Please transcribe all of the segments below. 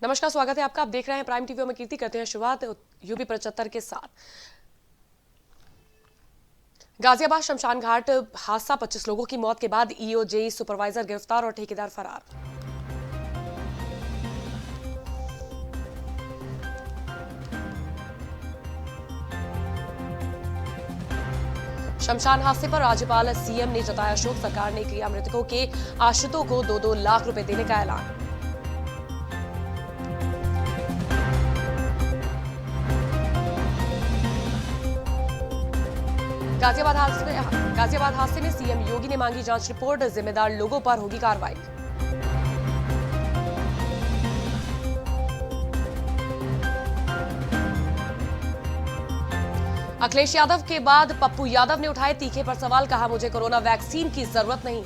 नमस्कार, स्वागत है आपका। आप देख रहे हैं प्राइम टीवी में कीर्ति। करते हैं शुरुआत यूपी 75 के साथ। गाजियाबाद शमशान घाट हादसा, 25 लोगों की मौत के बाद ईओ जेई सुपरवाइजर गिरफ्तार और ठेकेदार फरार। शमशान हादसे पर राज्यपाल सीएम ने जताया शोक। सरकार ने किया मृतकों के आश्रितों को 2-2 लाख रुपए देने का ऐलान। गाजियाबाद हादसे में सीएम योगी ने मांगी जांच रिपोर्ट। जिम्मेदार लोगों पर होगी कार्रवाई। अखिलेश यादव के बाद पप्पू यादव ने उठाए तीखे पर सवाल। कहा, मुझे कोरोना वैक्सीन की जरूरत नहीं।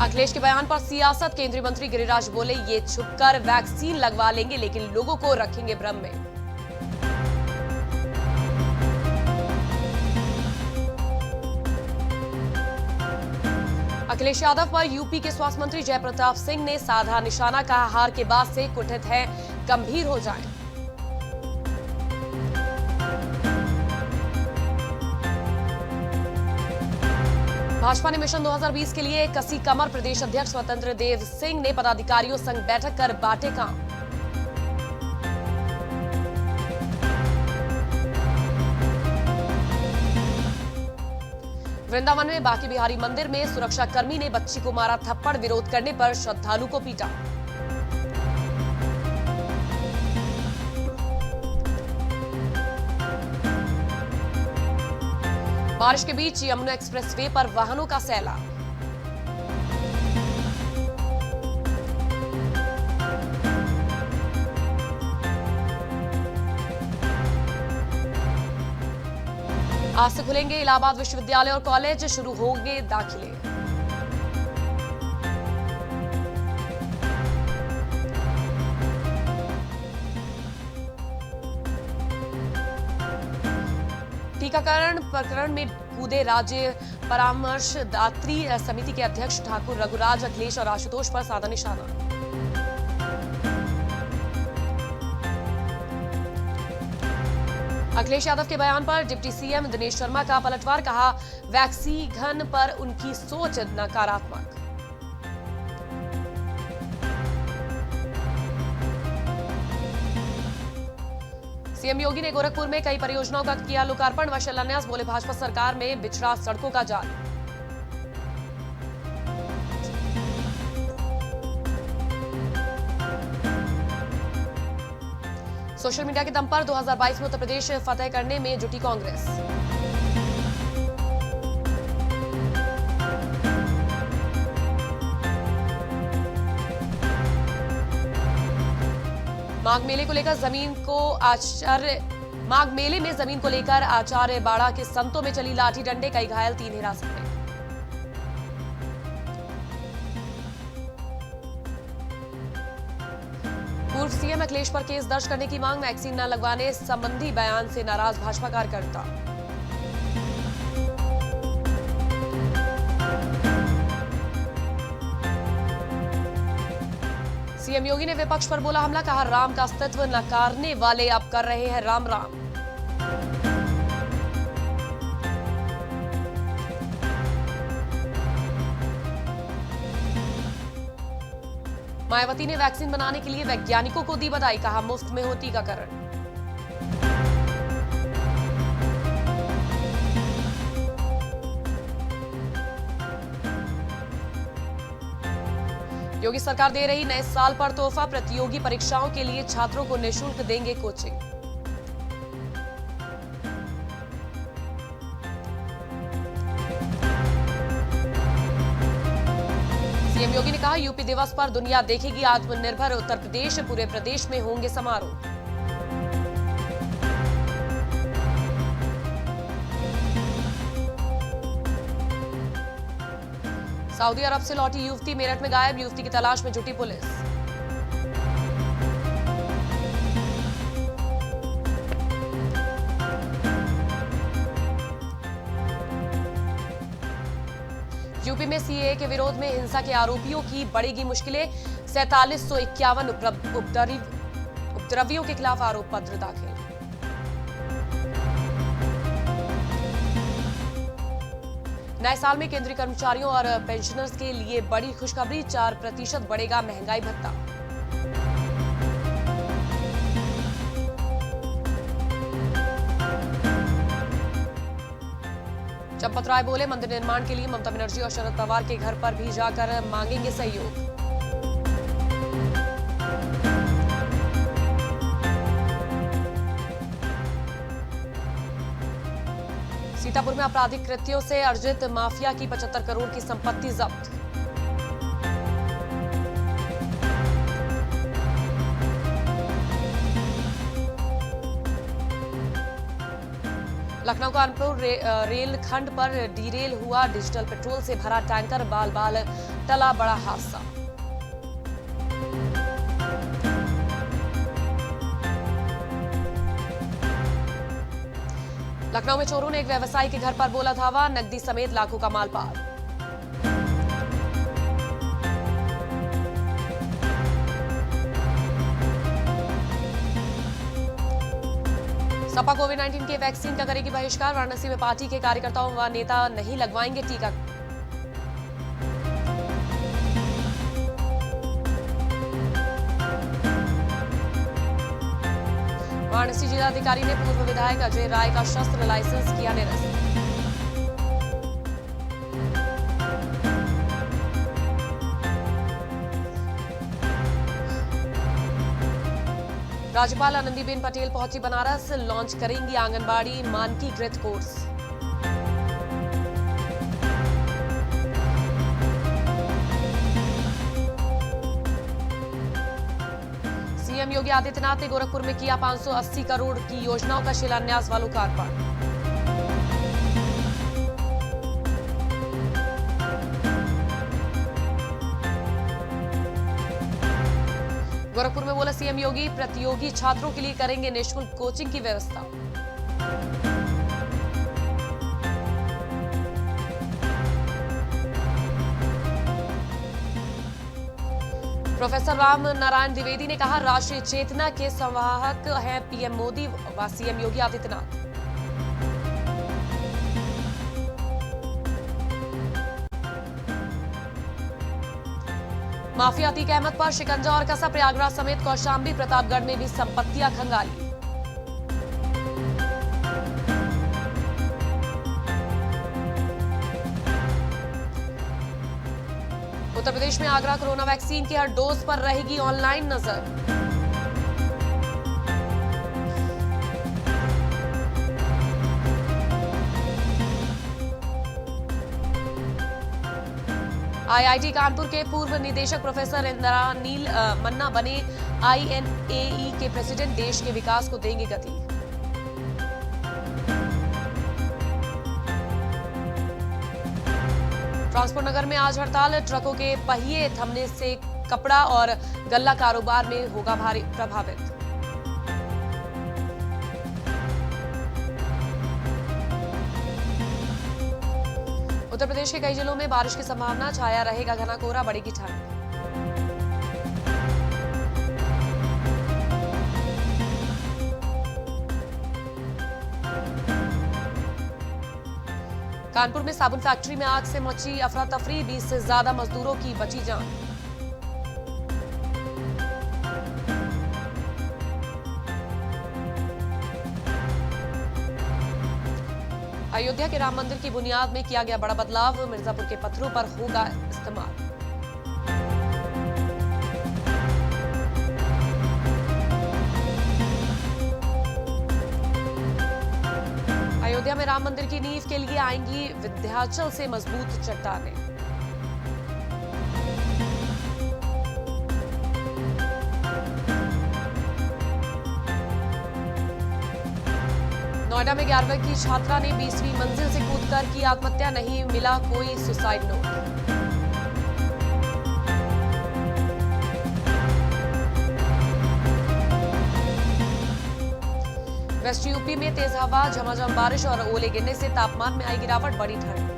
अखिलेश के बयान पर सियासत। केंद्रीय मंत्री गिरिराज बोले, ये छुपकर वैक्सीन लगवा लेंगे लेकिन लोगों को रखेंगे भ्रम में। अखिलेश यादव पर यूपी के स्वास्थ्य मंत्री जयप्रताप सिंह ने साधा निशाना। कहा, हार के बाद से कुंठित है, गंभीर हो जाएं। भाजपा ने मिशन 2020 के लिए कसी कमर। प्रदेश अध्यक्ष स्वतंत्र देव सिंह ने पदाधिकारियों संग बैठक कर बांटे काम। वृंदावन में बांके बिहारी मंदिर में सुरक्षा कर्मी ने बच्ची को मारा थप्पड़। विरोध करने पर श्रद्धालु को पीटा। बारिश के बीच यमुना एक्सप्रेसवे पर वाहनों का सैलाब। आज से खुलेंगे इलाहाबाद विश्वविद्यालय और कॉलेज। शुरू होंगे दाखिले। टीकाकरण प्रकरण में कूदे राज्य परामर्शदात्री समिति के अध्यक्ष ठाकुर रघुराज। अखिलेश और आशुतोष पर साधा निशाना। अखिलेश यादव के बयान पर डिप्टी सीएम दिनेश शर्मा का पलटवार। कहा, वैक्सीन पर उनकी सोच नकारात्मक। सीएम योगी ने गोरखपुर में कई परियोजनाओं का किया लोकार्पण व शिलान्यास। बोले, भाजपा सरकार में बिछड़ा सड़कों का जाल। सोशल मीडिया के दम पर 2022 में उत्तर प्रदेश फतेह करने में जुटी कांग्रेस। माघ मेले में जमीन को लेकर आचार्य बाड़ा के संतों में चली लाठी डंडे। कई घायल, 3 हिरासत में। पूर्व सीएम अखिलेश पर केस दर्ज करने की मांग। वैक्सीन न लगवाने संबंधी बयान से नाराज भाजपा कार्यकर्ता। सीएम योगी ने विपक्ष पर बोला हमला। कहा, राम का अस्तित्व नकारने वाले अब कर रहे हैं राम राम। मायावती ने वैक्सीन बनाने के लिए वैज्ञानिकों को दी बधाई। कहा, मुफ्त में हो टीकाकरण। योगी सरकार दे रही नए साल पर तोहफा। प्रतियोगी परीक्षाओं के लिए छात्रों को निःशुल्क देंगे कोचिंग। सीएम योगी ने कहा, यूपी दिवस पर दुनिया देखेगी आत्मनिर्भर उत्तर प्रदेश। पूरे प्रदेश में होंगे समारोह। सऊदी अरब से लौटी युवती मेरठ में गायब। युवती की तलाश में जुटी पुलिस। यूपी में सीएए के विरोध में हिंसा के आरोपियों की बढ़ेगी मुश्किलें। 4751 उपद्रवियों के खिलाफ आरोप पत्र दाखिल। नए साल में केंद्रीय कर्मचारियों और पेंशनर्स के लिए बड़ी खुशखबरी, 4% बढ़ेगा महंगाई भत्ता। चंपत राय बोले, मंदिर निर्माण के लिए ममता बनर्जी और शरद पवार के घर पर भी जाकर मांगेंगे सहयोग। सीतापुर में आपराधिक कृत्यों से अर्जित माफिया की 75 करोड़ की संपत्ति जब्त। लखनऊ कानपुर रेल खंड पर डीरेल हुआ डिजिटल पेट्रोल से भरा टैंकर, बाल बाल टला बड़ा हादसा। लखनऊ में चोरों ने एक व्यवसायी के घर पर बोला धावा, नकदी समेत लाखों का माल पार। सपा कोविड-19 के वैक्सीन का करेगी बहिष्कार, वाराणसी में पार्टी के कार्यकर्ताओं व नेता नहीं लगवाएंगे टीका। वाराणसी जिलाधिकारी ने पूर्व विधायक अजय राय का शस्त्र लाइसेंस किया निरस्त। राज्यपाल आनंदीबेन पटेल पहुंची बनारस, लॉन्च करेंगी आंगनबाड़ी मानकीकृत कोर्स। सीएम योगी आदित्यनाथ ने गोरखपुर में किया 580 करोड़ की योजनाओं का शिलान्यास व लोकार्पण। गोरखपुर में बोला सीएम योगी, प्रतियोगी छात्रों के लिए करेंगे निःशुल्क कोचिंग की व्यवस्था। प्रोफेसर राम नारायण द्विवेदी ने कहा, राष्ट्रीय चेतना के संवाहक हैं पीएम मोदी व सीएम योगी आदित्यनाथ। माफिया अतीक अहमद पर शिकंजा और कसा, प्रयागराज समेत कौशाम्बी प्रतापगढ़ में भी संपत्तियां खंगाली। उत्तर प्रदेश में आगरा कोरोना वैक्सीन की हर डोज पर रहेगी ऑनलाइन नजर। आईआईटी कानपुर के पूर्व निदेशक प्रोफेसर इंद्रानील मन्ना बने आईएनएई के प्रेसिडेंट, देश के विकास को देंगे गति। ट्रांसपोर्ट नगर में आज हड़ताल, ट्रकों के पहिए थमने से कपड़ा और गल्ला कारोबार में होगा भारी प्रभावित। उत्तर प्रदेश के कई जिलों में बारिश की संभावना, छाया रहेगा घना कोहरा, बढ़ेगी ठंड। कानपुर में साबुन फैक्ट्री में आग से मची अफरा तफरी, 20 से ज्यादा मजदूरों की बची जान। अयोध्या के राम मंदिर की बुनियाद में किया गया बड़ा बदलाव, मिर्जापुर के पत्थरों पर होगा इस्तेमाल। अयोध्या में राम मंदिर की नींव के लिए आएंगी विंध्याचल से मजबूत चट्टानें। नोएडा में 11वीं की छात्रा ने 20वीं मंजिल से कूदकर की आत्महत्या, नहीं मिला कोई सुसाइड नोट। वेस्ट यूपी में तेज हवा, झमाझम बारिश और ओले गिरने से तापमान में आई गिरावट, बढ़ी ठंड।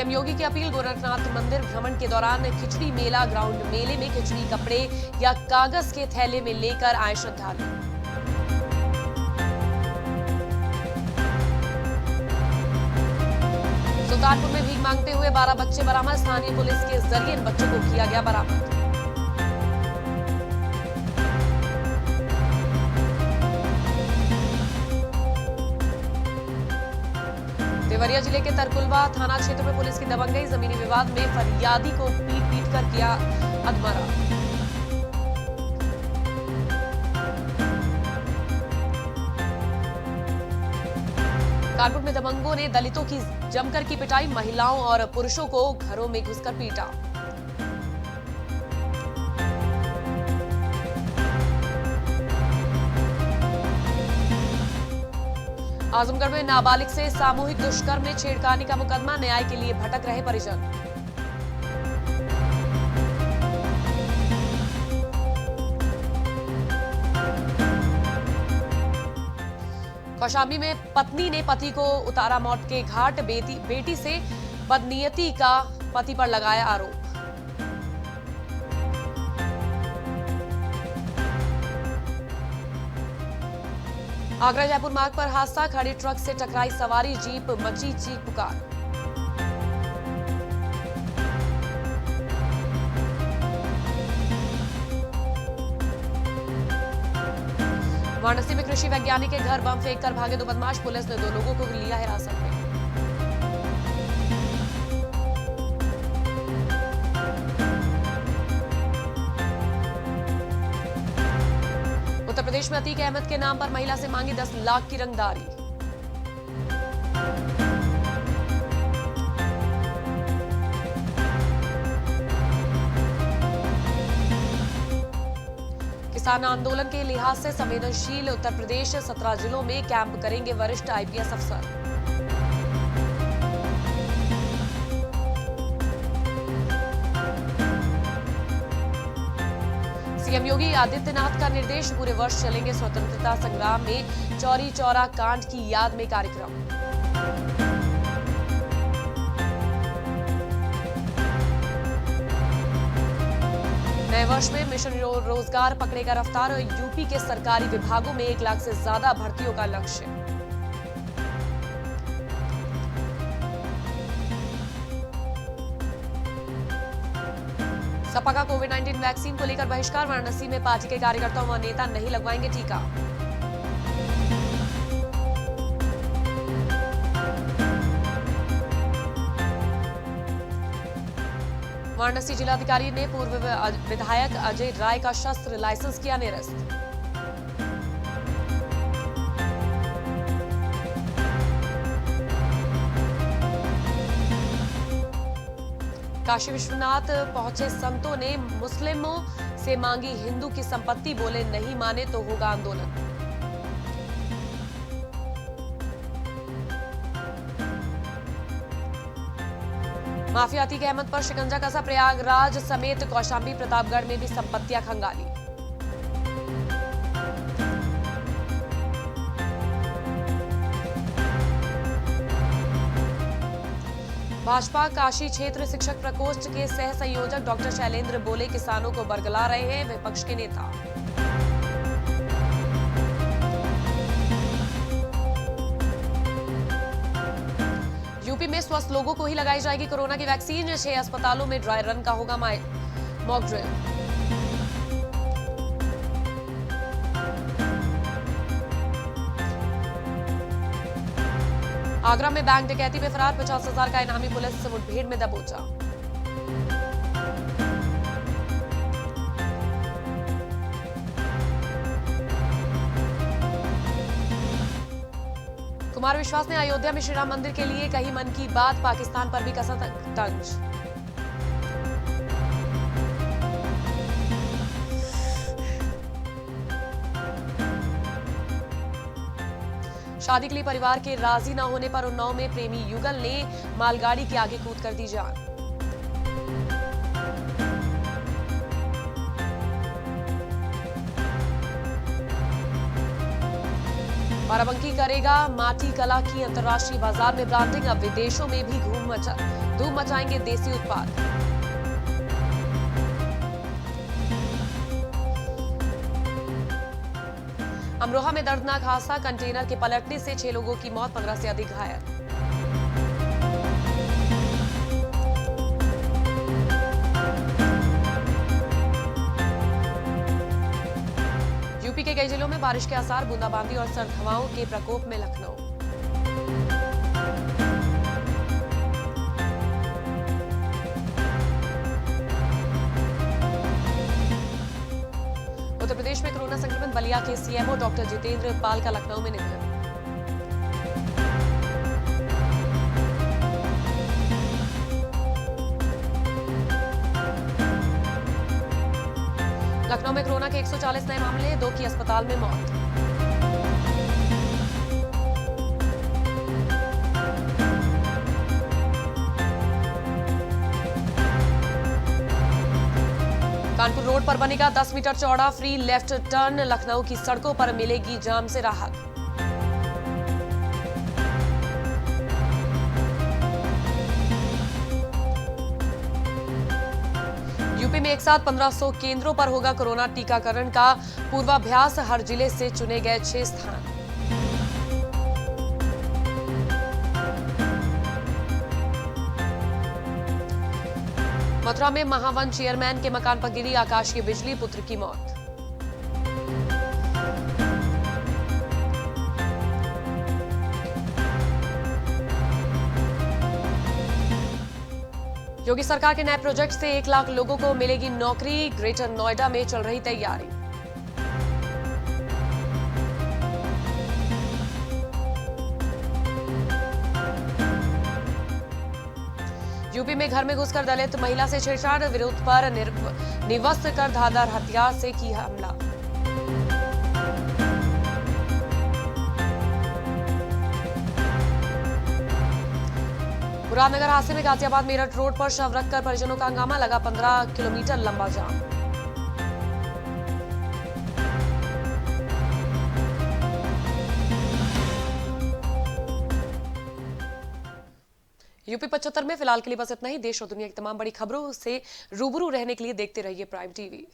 सीएम योगी की अपील, गोरखनाथ मंदिर भ्रमण के दौरान खिचड़ी मेला ग्राउंड मेले में खिचड़ी कपड़े या कागज के थैले में लेकर आए श्रद्धालु। सुल्तानपुर में भीख मांगते हुए 12 बच्चे बरामद, स्थानीय पुलिस के जरिए इन बच्चों को किया गया बरामद। देवरिया जिले के तरकुलवा थाना क्षेत्र में पुलिस की दबंगई, जमीनी विवाद में फरियादी को पीट कर किया अधमरा। कानपुर में दबंगों ने दलितों की जमकर की पिटाई, महिलाओं और पुरुषों को घरों में घुसकर पीटा। आजमगढ़ में नाबालिग से सामूहिक दुष्कर्म में छेड़खानी का मुकदमा, न्याय के लिए भटक रहे परिजन। कौशाम्बी में पत्नी ने पति को उतारा मौत के घाट, बेटी से बदनीयती का पति पर लगाया आरोप। आगरा जयपुर मार्ग पर हादसा, खड़े ट्रक से टकराई सवारी जीप, मची चीख पुकार। वाराणसी में कृषि वैज्ञानिक के घर बम फेंककर भागे 2 बदमाश, पुलिस ने 2 लोगों को लिया हिरासत में। उत्तर प्रदेश में अतीक अहमद के नाम पर महिला से मांगी 10 लाख की रंगदारी। किसान आंदोलन के लिहाज से संवेदनशील उत्तर प्रदेश, 17 जिलों में कैंप करेंगे वरिष्ठ आईपीएस अफसर। सीएम योगी आदित्यनाथ का निर्देश, पूरे वर्ष चलेंगे स्वतंत्रता संग्राम में चौरी चौरा कांड की याद में कार्यक्रम। नए वर्ष में मिशन रोजगार पकड़ेगा रफ्तार, यूपी के सरकारी विभागों में 1 लाख से ज्यादा भर्तियों का लक्ष्य। सपा का कोविड-19 वैक्सीन को लेकर बहिष्कार, वाराणसी में पार्टी के कार्यकर्ताओं व नेता नहीं लगवाएंगे टीका। वाराणसी जिलाधिकारी ने पूर्व विधायक अजय राय का शस्त्र लाइसेंस किया निरस्त। काशी विश्वनाथ पहुंचे संतों ने मुस्लिमों से मांगी हिंदू की संपत्ति, बोले नहीं माने तो होगा आंदोलन। माफिया अतीक अहमद पर शिकंजा कसा, प्रयागराज समेत कौशाम्बी प्रतापगढ़ में भी संपत्तियां खंगाली। भाजपा काशी क्षेत्र शिक्षक प्रकोष्ठ के सह संयोजक डॉक्टर शैलेंद्र बोले, किसानों को बरगला रहे हैं विपक्ष के नेता। यूपी में स्वस्थ लोगों को ही लगाई जाएगी कोरोना की वैक्सीन, 6 अस्पतालों में ड्राई रन का होगा मॉक ड्रिल। आगरा में बैंक डकैती में फरार, 50,000 का इनामी पुलिस मुठभेड़ में दबोचा। कुमार विश्वास ने अयोध्या में श्री राम मंदिर के लिए कही मन की बात, पाकिस्तान पर भी कसा तंज। शादी के लिए परिवार के राजी न होने पर उन्नाव में प्रेमी युगल ने मालगाड़ी के आगे कूद कर दी जान। बाराबंकी करेगा माटी कला की अंतर्राष्ट्रीय बाजार में ब्रांडिंग। अब विदेशों में भी धूम मचाएंगे देसी उत्पाद। अमरोहा में दर्दनाक हादसा, कंटेनर के पलटने से 6 लोगों की मौत, 15 से अधिक घायल। यूपी के कई जिलों में बारिश के आसार, बूंदाबांदी और सर्द हवाओं के प्रकोप में लखनऊ। उत्तर प्रदेश में कोरोना संक्रमित बलिया के सीएमओ डॉक्टर जितेंद्र पाल का लखनऊ में निधन। लखनऊ में कोरोना के 140 नए मामले, 2 की अस्पताल में मौत। कानपुर रोड पर बनेगा 10 मीटर चौड़ा फ्री लेफ्ट टर्न, लखनऊ की सड़कों पर मिलेगी जाम से राहत। यूपी में एक साथ 1500 केंद्रों पर होगा कोरोना टीकाकरण का पूर्वाभ्यास, हर जिले से चुने गए 6 स्थान। मथुरा में महावन चेयरमैन के मकान पर गिरी आकाशीय बिजली, पुत्र की मौत। योगी सरकार के नए प्रोजेक्ट से 1 लाख लोगों को मिलेगी नौकरी, ग्रेटर नोएडा में चल रही तैयारी। यूपी में घर में घुसकर दलित महिला से छेड़छाड़, विरोध पर निवस्त कर धारदार हथियार से की हमला। मुरादनगर हादसे में गाजियाबाद मेरठ रोड पर शव रखकर परिजनों का हंगामा, लगा 15 किलोमीटर लंबा जाम। यूपी 75 में फिलहाल के लिए बस इतना ही। देश और दुनिया की तमाम बड़ी खबरों से रूबरू रहने के लिए देखते रहिए प्राइम टीवी।